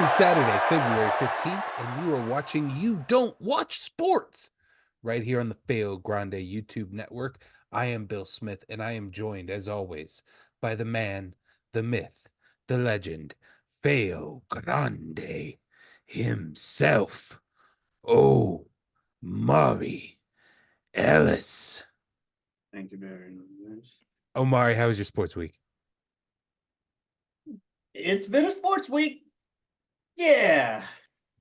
is Saturday, February 15th, and you are watching You Don't Watch Sports right here on the Feo Grande YouTube network. I am Bill Smith, and I am joined, as always, by the man, the myth, the legend, Feo Grande himself, Omari Ellis. Thank you very much. Omari, how was your sports week? It's been a sports week. Yeah.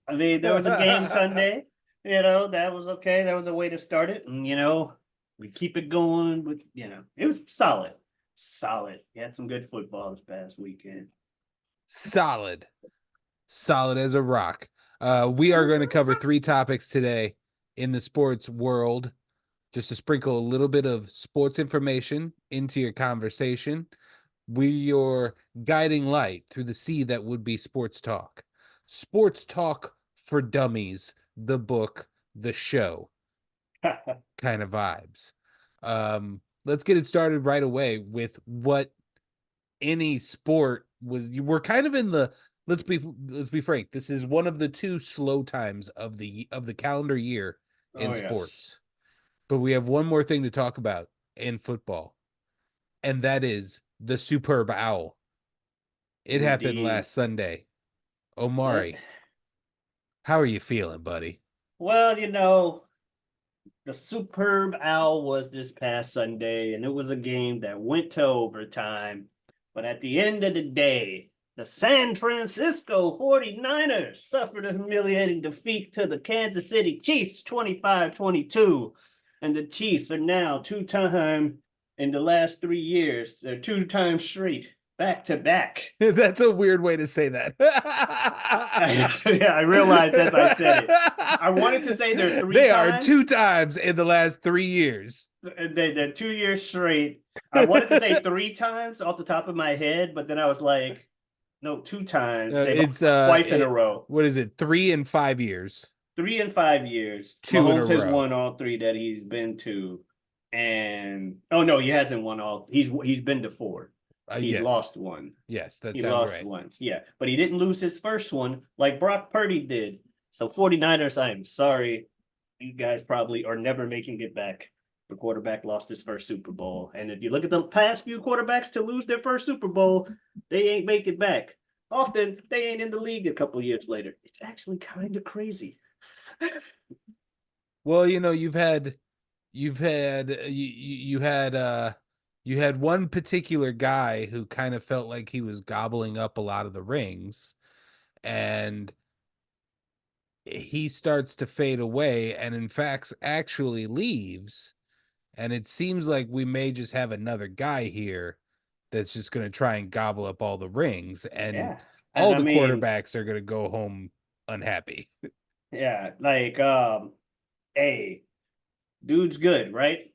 I mean, there was a game Sunday. That was okay. That was a way to start it. And, we keep it going with, it was solid. Solid. We had some good football this past weekend. Solid as a rock. We are going to cover 3 topics today in the sports world, just to sprinkle a little bit of sports information into your conversation. We're your guiding light through the sea that would be sports talk. Sports talk for dummies, the book, the show kind of vibes. Let's get it started right away with what any sport was. We're kind of in the let's be frank, this is one of the 2 slow times of the calendar year in sports. But we have one more thing to talk about in football, and that is the Superb Owl. It happened last Sunday. Omari, how are you feeling, buddy? Well, the Superb Owl was this past Sunday, and it was a game that went to overtime. But at the end of the day, the San Francisco 49ers suffered a humiliating defeat to the Kansas City Chiefs 25-22. And the Chiefs are now 2-time in the last 3 years. They're 2 times straight, back to back. That's a weird way to say that. Yeah, I realized as I said it. I wanted to say they're 3 They times. are 2 times in the last 3 years. They're 2 years straight. I wanted to say 3 times off the top of my head, but then I was like, no, 2 times. It's twice in a row. What is it? 3 and 5 years. 3 and 5 years. 2 in a Mahomes has row. won all 3 that he's been to, and no, he hasn't won all. He's been to 4. He Yes. lost 1. Yes, that he sounds lost right. 1. Yeah, but he didn't lose his first one like Brock Purdy did. So 49ers, I am sorry. You guys probably are never making it back. The quarterback lost his first Super Bowl. And if you look at the past few quarterbacks to lose their first Super Bowl, they ain't make it back. Often, they ain't in the league a couple years later. It's actually kind of crazy. Well, you had one particular guy who kind of felt like he was gobbling up a lot of the rings, and he starts to fade away, and in fact actually leaves. And it seems like we may just have another guy here that's just going to try and gobble up all the rings, and all the quarterbacks are going to go home unhappy. Yeah, like, hey, dude's good, right?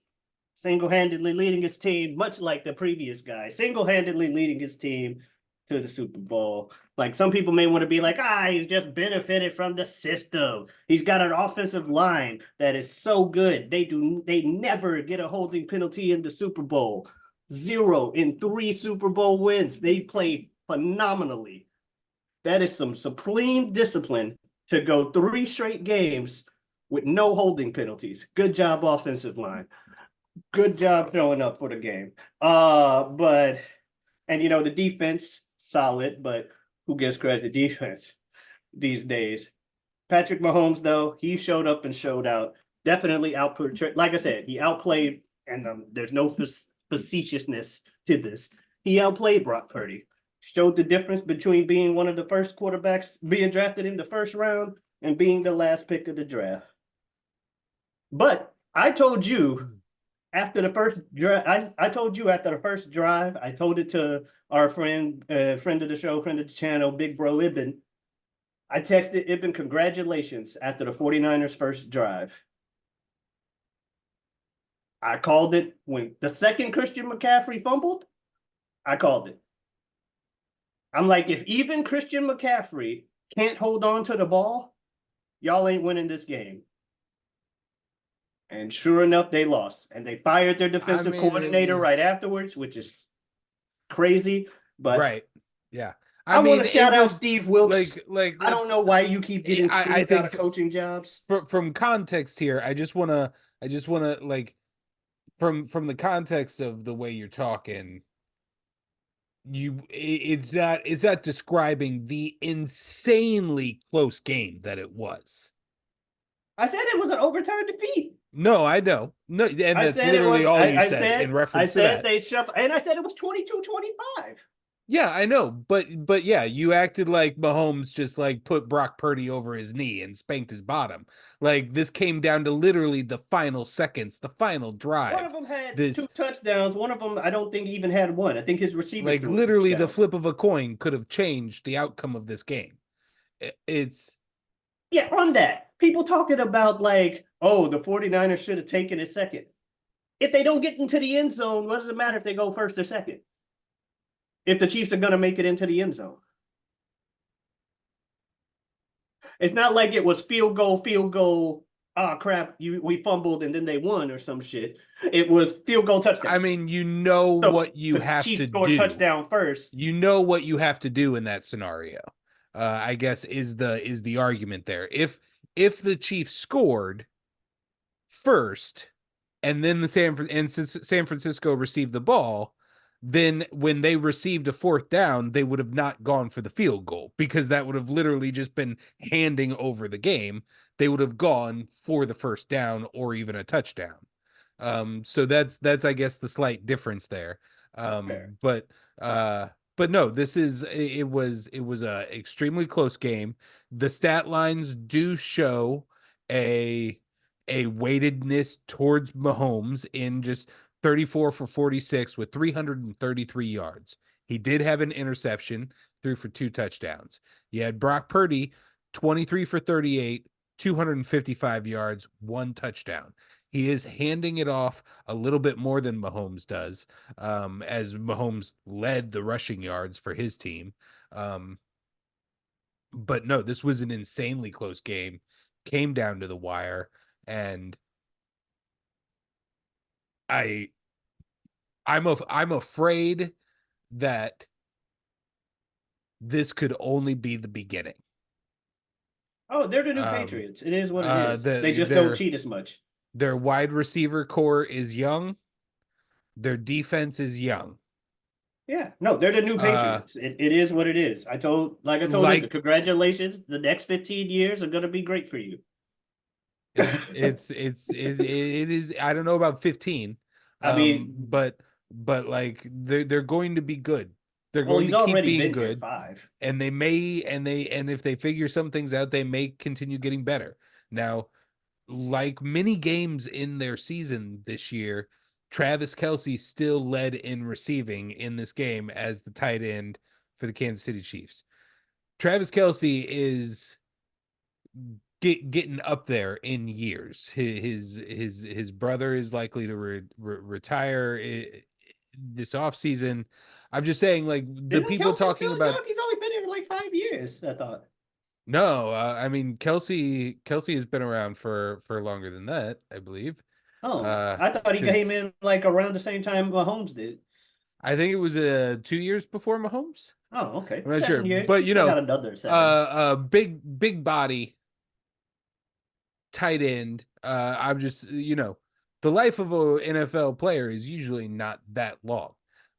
Single-handedly leading his team, much like the previous guy, single-handedly leading his team to the Super Bowl. Like, some people may want to be like, he's just benefited from the system. He's got an offensive line that is so good. They never get a holding penalty in the Super Bowl. 0 in 3 Super Bowl wins. They play phenomenally. That is some supreme discipline to go 3 straight games with no holding penalties. Good job, offensive line. Good job showing up for the game. The defense, solid, but who gives credit to defense these days? Patrick Mahomes, though, he showed up and showed out. Definitely output. Like I said, he outplayed, and there's no facetiousness to this. He outplayed Brock Purdy. Showed the difference between being one of the first quarterbacks being drafted in the first round and being the last pick of the draft. But I told you after the first drive, I told you after the first drive, I told it to our friend of the show, friend of the channel, Big Bro Ibn. I texted Ibn, congratulations, after the 49ers first drive. I called it when the second Christian McCaffrey fumbled. I called it. I'm like, if even Christian McCaffrey can't hold on to the ball, y'all ain't winning this game. And sure enough, they lost. And they fired their defensive coordinator right afterwards, which is crazy. But right. Yeah. I I want mean, to it shout out was Steve Wilkes. I don't let's. know why you keep getting I screwed out think of coaching jobs. from context here, I just wanna like from the context of the way you're talking, it's not describing the insanely close game that it was. I said it was an overtime defeat. No, I know. No, and I that's said it literally was. all you I said said. in I reference to said that. they shoved, and I said it was 22-25. Yeah, I know, but yeah, you acted like Mahomes just like put Brock Purdy over his knee and spanked his bottom. Like this came down to literally the final seconds, the final One drive. of them had This 2 touchdowns. One of them, I don't think he even had one. I think his receiver like threw a literally the touchdown. flip of a coin could have changed the outcome of this game. It's Yeah, on that. People talking about like, oh, the 49ers should have taken it second. If they don't get into the end zone, what does it matter if they go first or second? If the Chiefs are going to make it into the end zone. It's not like it was field goal. Ah, crap, we fumbled and then they won or some shit. It was field goal touchdown. I mean, you know So what you the have Chiefs to scored do. touchdown first. You know what you have to do in that scenario. I guess is the argument there. If the Chiefs scored first and then San Francisco received the ball, then when they received a fourth down, they would have not gone for the field goal because that would have literally just been handing over the game. They would have gone for the first down or even a touchdown. So that's I guess the slight difference there. Fair. Uh but no, it was a extremely close game. The stat lines do show a weightedness towards Mahomes in just 34 for 46 with 333 yards. He did have an interception, threw for 2 touchdowns. You had Brock Purdy, 23 for 38, 255 yards, 1 touchdown. He is handing it off a little bit more than Mahomes does, as Mahomes led the rushing yards for his team. But no, this was an insanely close game. Came down to the wire, and I I'm afraid that this could only be the beginning. Oh, they're the new Um, Patriots. It is what it is. They just don't cheat as much. their wide receiver core is young. Their defense is young. Yeah, no, they're the new Uh, Patriots. It is what it is. I told Linda, like congratulations. The next 15 years are going to be great for you. it is. I don't know about 15, I mean, but like they're going to be good. They're well, going he's to keep already being been here good, 5. and and if they figure some things out, they may continue getting better. Now, like many games in their season this year, Travis Kelce still led in receiving in this game as the tight end for the Kansas City Chiefs. Travis Kelce is getting up there in years. His brother is likely to retire this offseason. I'm just saying, like the Isn't people Kelsey talking still about. young? He's only been here like 5 years, I thought. No, I mean Kelsey has been around for longer than that, I believe. Oh, I thought he came Because in like around the same time Mahomes did. I think it was 2 years before Mahomes. Oh, okay. I'm not sure, 7 years. but He still got another 7. big body tight end. I'm just the life of an NFL player is usually not that long.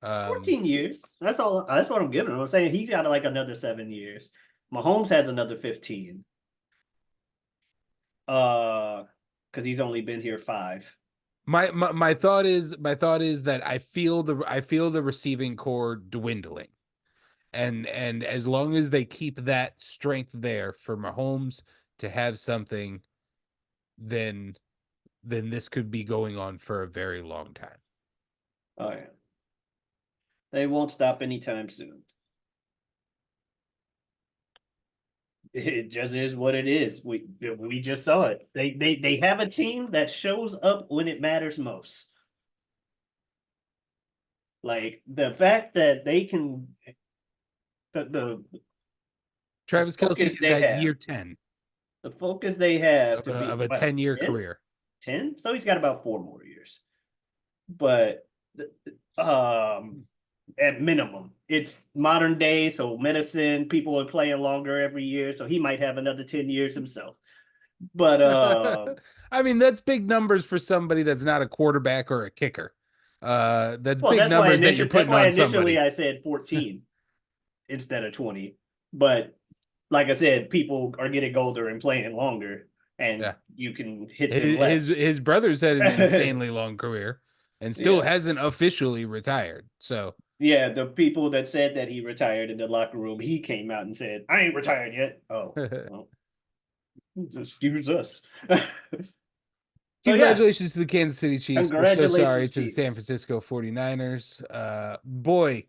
14 years. That's all. That's what I'm giving him. I'm saying he got like another 7 years. Mahomes has another 15. Because he's only been here 5. My thought is that I feel the receiving core dwindling. And as long as they keep that strength there for Mahomes to have something, then this could be going on for a very long time. Oh yeah. They won't stop anytime soon. It just is what it is. We just saw it. They have a team that shows up when it matters most. Like the fact that they can the Travis Kelce focus is they at have, year 10 the focus they have to of be a what, 10-year 10? career. 10? So he's got about 4 more years. But um at minimum. It's modern day, so medicine, people are playing longer every year, so he might have another 10 years himself. But I mean, that's big numbers for somebody that's not a quarterback or a kicker. That's well, big numbers that you're that's putting why on initially somebody. I said 14 instead of 20. But like I said, people are getting older and playing longer, and Yeah. you can hit them His less. his brother's had an insanely long career and still Yeah. hasn't officially retired. So Yeah, the people that said that he retired in the locker room, he came out and said, I ain't retired yet. Oh, well, excuse us. So yeah, congratulations to the Kansas City Chiefs. We're so sorry congratulations, to the San Chiefs. Francisco 49ers. Boy,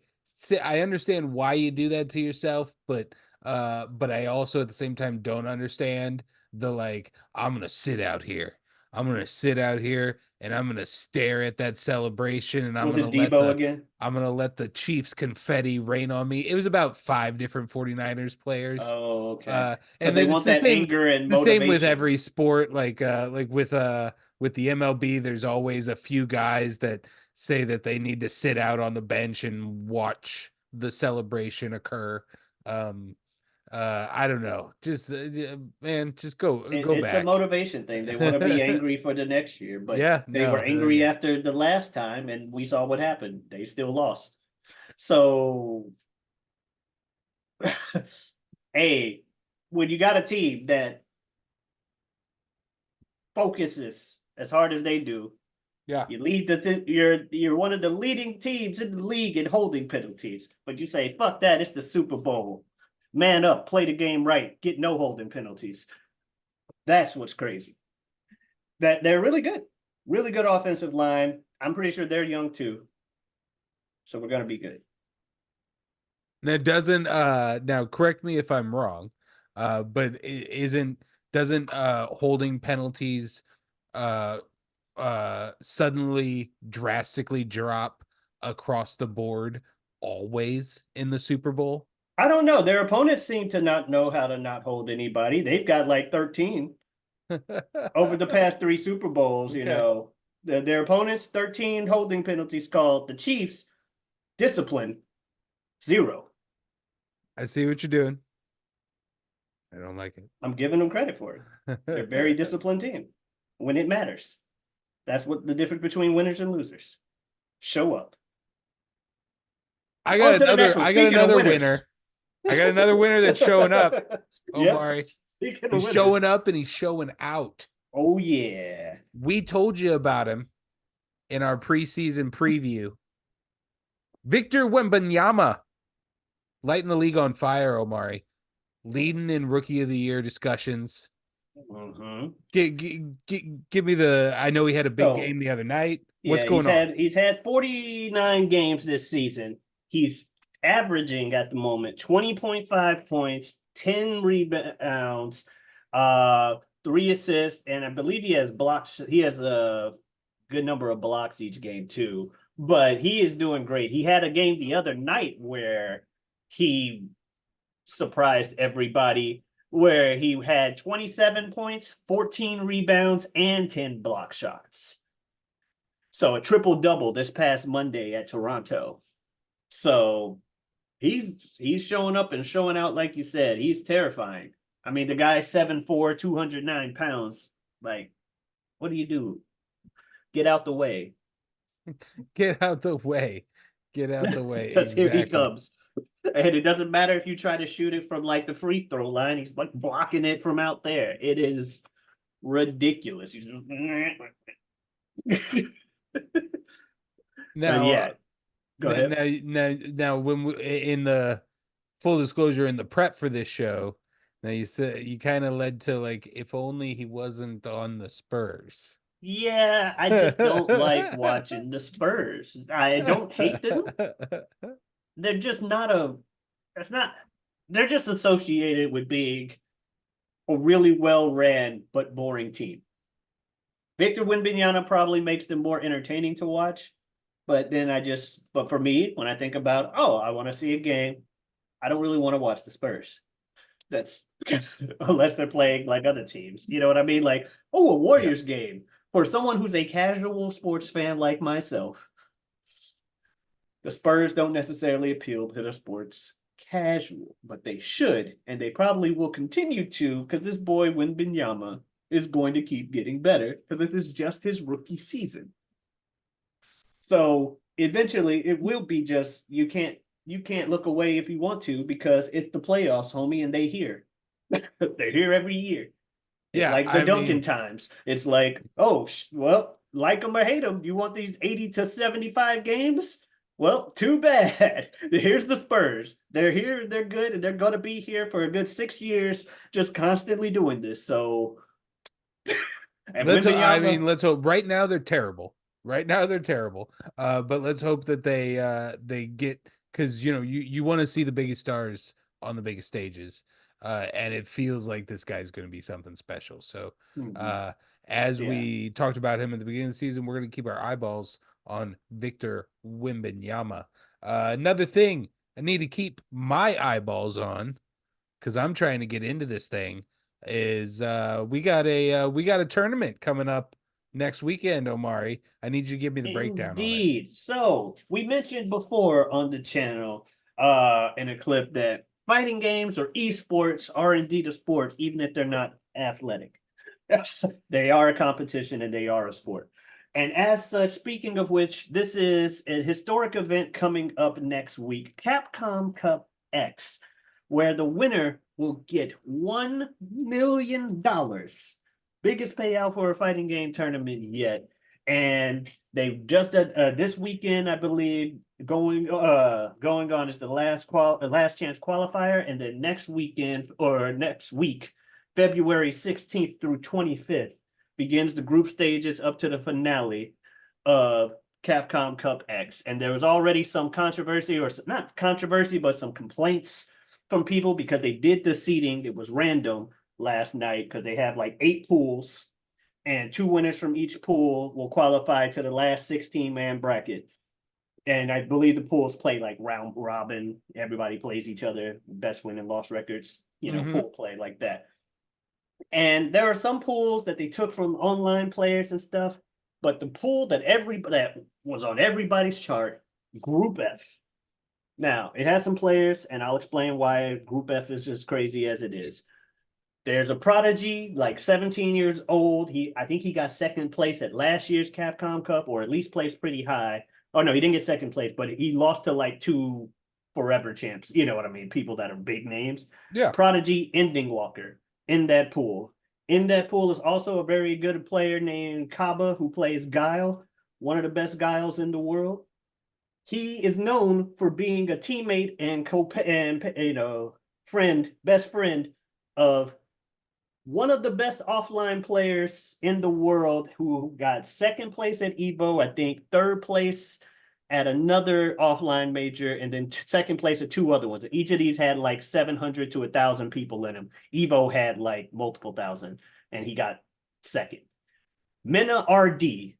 I understand why you do that to yourself, but I also at the same time don't understand the like I'm going to sit out here. I'm going to sit out here and I'm going to stare at that celebration and Was it Debo again? I'm going to let the Chiefs confetti rain on me. It was about 5 different 49ers players. Oh, okay. Because And they then it's want the that same anger it's and the same with motivation. every sport like with the MLB there's always a few guys that say that they need to sit out on the bench and watch the celebration occur. um I don't know, just man, just go It's a back. motivation thing. They want to be angry for the next year, but Yeah, they were no, angry yeah. after the last time, and we saw what happened. They still lost. So, hey, when you got a team that focuses as hard as they do, Yeah. you lead you're one of the leading teams in the league in holding penalties, but you say fuck that, it's the Super Bowl. Man up, play the game right, get no holding penalties. That's what's crazy. That they're really good offensive line. I'm pretty sure they're young too, so we're gonna be good. Now doesn't now correct me if I'm wrong, but isn't doesn't holding penalties uh suddenly drastically drop across the board always in the Super Bowl? I don't know. Their opponents seem to not know how to not hold anybody. They've got like 13 over the past three Super Bowls. Okay. Their opponents 13 holding penalties called. The Chiefs discipline 0. I see what you're doing. I don't like I'm giving them credit for it. They're a very it. disciplined team when it matters. That's what the difference between winners and losers. Show up. On to the next one. I got Speaking of another winners. winner. I got another winner that's showing up. Yep. Omari. Speaking of He's showing winners. up and he's showing out. Oh yeah. We told you about him in our preseason preview. Victor Wembanyama lighting the league on fire, Omari. Leading in rookie of the year discussions. Mm-hmm. Give me the. I know he had a big So game the other night. What's yeah, going on? he's had 49 games this season. He's averaging at the moment 20.5 points, 10 rebounds, uh, 3 assists, and I believe he has blocks. He has a good number of blocks each game too. But he is doing great. He had a game the other night where he surprised everybody, where he had 27 points, 14 rebounds, and 10 block shots. So a triple double this past Monday at Toronto. So he's showing up and showing out, like you said. He's terrifying. I mean, the guy's 7'4", 209 pounds. Like, what do you do? Get out the way. Get out the way. Get out the way. Because here he Exactly. comes. And it doesn't matter if you try to shoot it from like the free throw line, he's like blocking it from out there. It is ridiculous. He's just... But Now, yeah, go ahead. now, when we, in the full disclosure in the prep for this show, now you said you kind of led to like if only he wasn't on the Spurs. Yeah, I just don't like watching the Spurs. I don't hate them. They're just not a. That's not. They're just associated with being a really well ran but boring team. Victor Wembanyama probably makes them more entertaining to watch, but then but for me, when I think about, oh, I want to see a game, I don't really want to watch the Spurs. That's unless they're playing like other teams. You know what I mean? Like, oh, a Yeah. Warriors game for someone who's a casual sports fan like myself. The Spurs don't necessarily appeal to the sports casual, but they should, and they probably will continue to, because this boy Wimbenyama is going to keep getting better because this is just his rookie season. So eventually it will be just you can't look away if you want to because it's the playoffs, homie, and they here. They're here every year. It's Yeah, like the I Duncan mean, times. It's like, oh, well, like them or hate them, you want these 80 to 75 games? Well, too bad. Here's the Spurs. They're here, they're good, and they're going to be here for a good 6 years, just constantly doing this. So, and Wimbenyama, let's hope. Right now they're terrible. Right now they're terrible. But let's hope that they get, because you want to see the biggest stars on the biggest stages. And it feels like this guy's going to be something special. So, mhm, uh, as yeah, we talked about him at the beginning of the season, we're going to keep our eyeballs on Victor Wembanyama. Another thing I need to keep my eyeballs on, because I'm trying to get into this thing, is we got a tournament coming up next weekend, Omari. I need you to give me the breakdown on it. indeed. So, we mentioned before on the channel, in a clip that fighting games or esports are indeed a sport, even if they're not athletic. They are a competition and they are a sport. And as such, speaking of which, this is a historic event coming up next week, Capcom Cup X, where the winner will get $1 million. Biggest payout for a fighting game tournament yet. And they've just this weekend, I believe, going on is the last chance qualifier, and then next weekend or next week, February 16th through 25th, begins the group stages up to the finale of Capcom Cup X. And there was already some controversy, or not controversy, but some complaints from people because they did the seeding. It was random last night because they have like 8 pools, and 2 winners from each pool will qualify to the last 16-man bracket. And I believe the pools play like round robin. Everybody plays each other, best win and loss records, Mm-hmm. pool play like that. And there are some pools that they took from online players and stuff, but the pool that was on everybody's chart, Group F. Now it has some players, and I'll explain why Group F is as crazy as it is. There's a prodigy, like 17 years old. I think he got second place at last year's Capcom Cup, or at least placed pretty high. Oh no, he didn't get second place, but he lost to like 2 forever champs. You know what I mean? People that are big names. Yeah. Prodigy Ending Walker in that pool. In that pool is also a very good player named Kaba who plays Guile, one of the best Guiles in the world. He is known for being a teammate and best friend of one of the best offline players in the world who got second place at Evo, I think third place at another offline major, and then second place at 2 other ones. Each of these had like 700 to 1,000 people in them. Evo had like multiple thousand, and he got second. Mena RD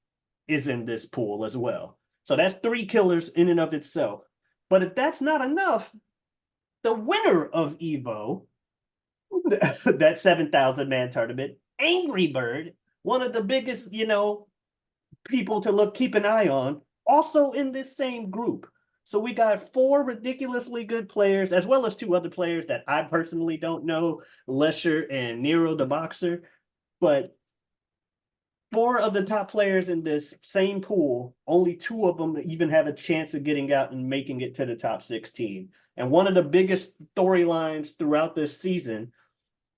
is in this pool as well. So that's 3 killers in and of itself. But if that's not enough, the winner of Evo, that 7,000-man tournament, Angry Bird, one of the biggest, people to keep an eye on, also in this same group. So we got 4 ridiculously good players, as well as 2 other players that I personally don't know, Lesher and Nero the Boxer. But 4 of the top players in this same pool, only 2 of them even have a chance of getting out and making it to the top 16. And one of the biggest storylines throughout this season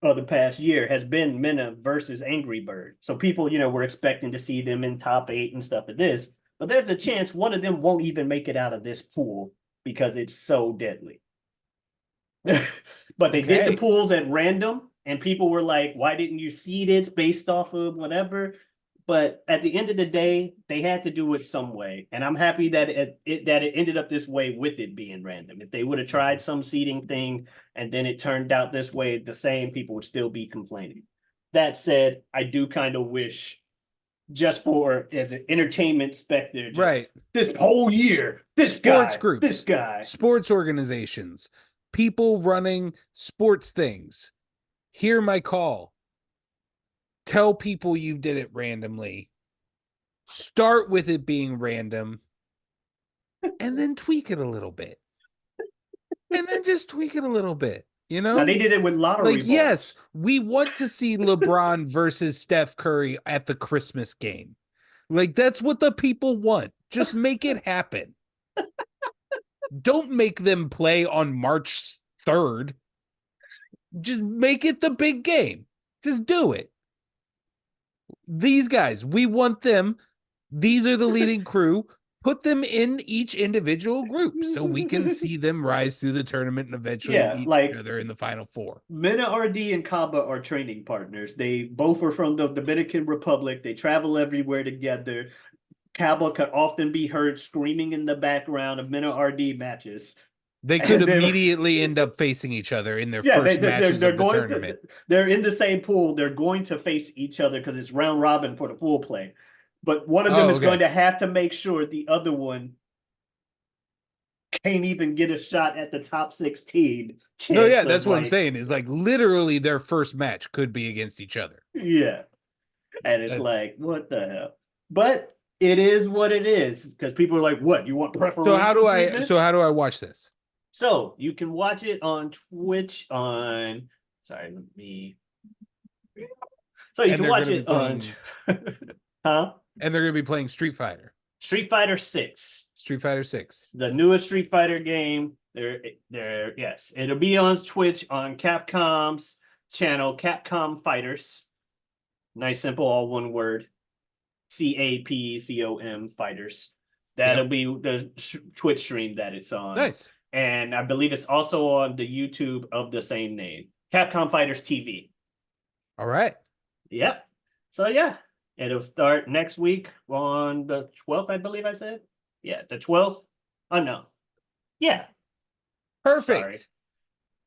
of the past year has been Mena versus Angry Bird. So people, were expecting to see them in top 8 and stuff of this, but there's a chance one of them won't even make it out of this pool because it's so deadly. But they did the Okay. pools at random, and people were like, why didn't you seed it based off of whatever? But at the end of the day, they had to do it some way, and I'm happy that it ended up this way with it being random. If they would have tried some seeding thing and then it turned out this way, the same people would still be complaining. That said, I do kind of wish, just for as an entertainment specter, just Right. this whole year, Sports this groups, guy. sports organizations, people running sports things. Hear my call. Tell people you did it randomly. Start with it being random. and then tweak it a little bit. And then just tweak it a little bit, you Now know? they did it with lottery Like, yes, balls. we want to see LeBron versus Steph Curry at the Christmas game. Like, that's what the people want. Just make it happen. Don't make them play on March 3rd. Just make it the big game. Just do it. These guys, we want them. These are the leading crew. Put them in each individual group so we can see them rise through the tournament and eventually Yeah, meet like each other in the final four. Mena RD and Kaba are training partners. They both are from the Dominican Republic. They travel everywhere together. Kaba could often be heard screaming in the background of Mena RD matches. They could immediately end up facing each other in their first matches they're of the going tournament. they're in the same pool. They're going to face each other because it's round robin for the pool play. But one of them is going to have to make sure the other one can't even get a shot at the top 16. No, yeah, that's what I'm saying. Is like literally their first match could be against each other. Yeah. And it's like, what the hell? But it is what it is because people are like, what? You want preferential treatment? So how do I watch this? So you can watch it on Twitch on. Sorry, let me. So you can watch it on. Huh? And they're going to be playing Street Fighter. Street Fighter 6. Street Fighter 6. The newest Street Fighter game. Yes. It'll be on Twitch on Capcom's channel, Capcom Fighters. Nice, simple, all one word. CAPCOM Fighters. That'll be the Twitch stream that it's on. Nice. And I believe it's also on the YouTube of the same name, Capcom Fighters TV. All right. Yep. So yeah, it'll start next week on the 12th, I believe I said. Yeah, the 12th. Oh no. Yeah. Perfect.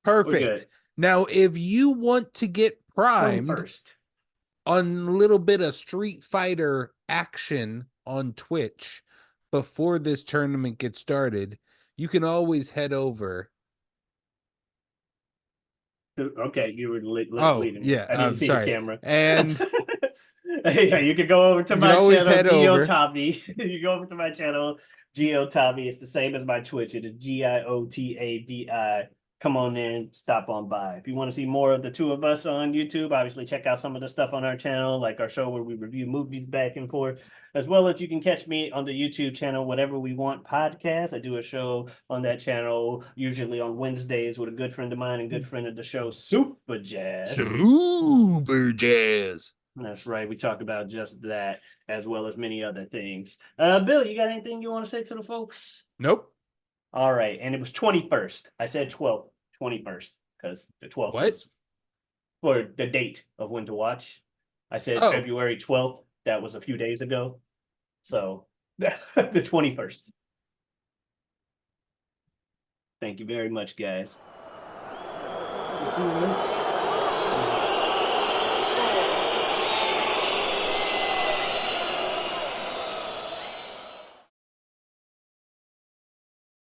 Sorry. Perfect. Now, if you want to get primed first on a little bit of Street Fighter action on Twitch before this tournament gets started, you can always head over. Okay, you were leading. Yeah, I didn't see the camera. And yeah, you can go over to my channel, Gio Tavi. You go over to my channel, Gio Tavi. It's the same as my Twitch. It is GIOTAVI. Come on in, stop on by. If you want to see more of the two of us on YouTube, obviously check out some of the stuff on our channel, like our show where we review movies back and forth, as well as you can catch me on the YouTube channel, Whatever We Want Podcast. I do a show on that channel, usually on Wednesdays, with a good friend of mine and good friend of the show, Super Jazz. Super Jazz. That's right. We talk about just that, as well as many other things. Bill, you got anything you want to say to the folks? Nope. All right, and it was 21st. I said 12th, 21st, because the 12th was for the date of when to watch. I said February 12th. That was a few days ago. So that's the 21st. Thank you very much, guys. See you later.